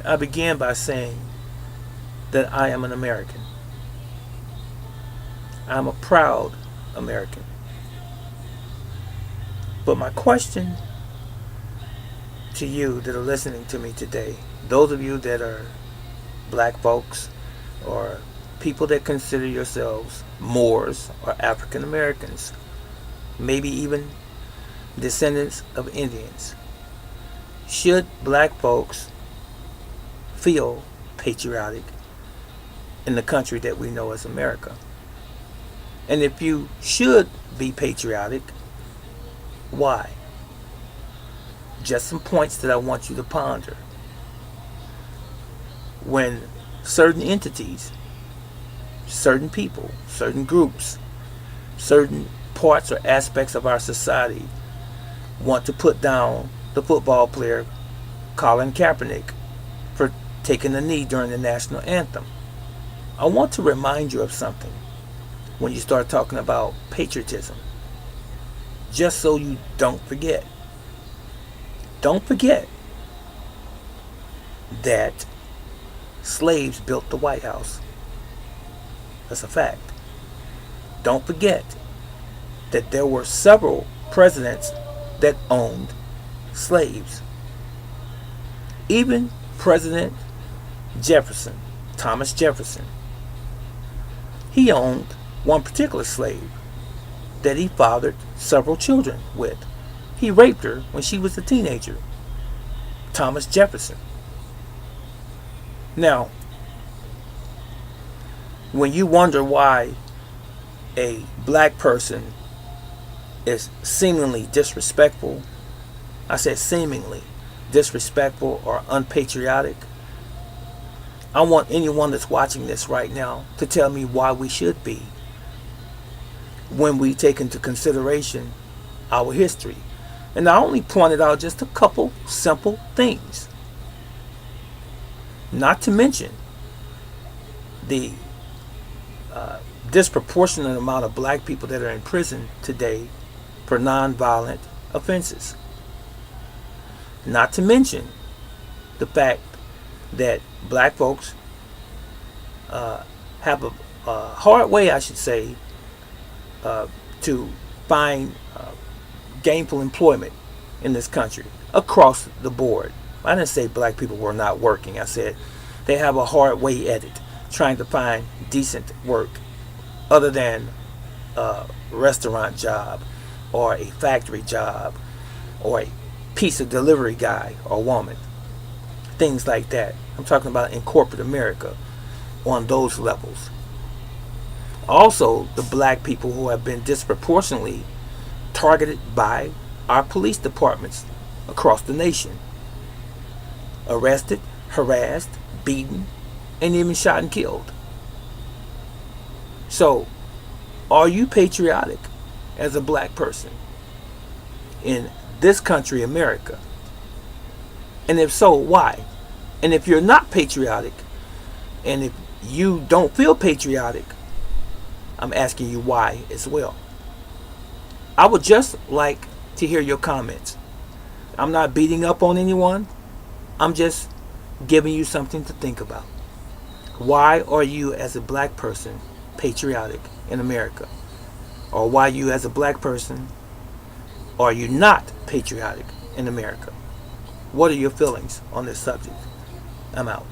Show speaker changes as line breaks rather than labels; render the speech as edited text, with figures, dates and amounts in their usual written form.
I began by saying that I am an American. I'm a proud American. But my question to you that are listening to me today, those of you that are black folks or people that consider yourselves Moors or African Americans, maybe even descendants of Indians, should black folks feel patriotic in the country that we know as America? And if you should be patriotic, why? Just some points that I want you to ponder. When certain entities, certain people, certain groups, certain parts or aspects of our society want to put down the football player Colin Kaepernick for taking a knee during the national anthem, I want to remind you of something when you start talking about patriotism, just so you don't forget. Don't forget that slaves built the White House. That's a fact. Don't forget that there were several presidents that owned slaves. Even President Jefferson, Thomas Jefferson, he owned one particular slave that he fathered several children with. He raped her when she was a teenager. Thomas Jefferson. Now, when you wonder why a black person is seemingly disrespectful, I said seemingly disrespectful or unpatriotic, I want anyone that's watching this right now to tell me why we should be, when we take into consideration our history. And I only pointed out just a couple simple things. Not to mention the disproportionate amount of black people that are in prison today for nonviolent offenses. Not to mention the fact that black folks have a hard way, I should say, to find gainful employment in this country across the board. I didn't say black people were not working. I said they have a hard way at it trying to find decent work other than a restaurant job or a factory job or a pizza delivery guy or woman. Things like that. I'm talking about in corporate America on those levels. Also, the black people who have been disproportionately targeted by our police departments across the nation. Arrested, harassed, beaten, and even shot and killed. So, are you patriotic as a black person in this country, America? And if so, why? And if you're not patriotic, and if you don't feel patriotic, I'm asking you why as well. I would just like to hear your comments. I'm not beating up on anyone. I'm just giving you something to think about. Why are you as a black person patriotic in America? Or why you as a black person are you not patriotic in America? What are your feelings on this subject? I'm out.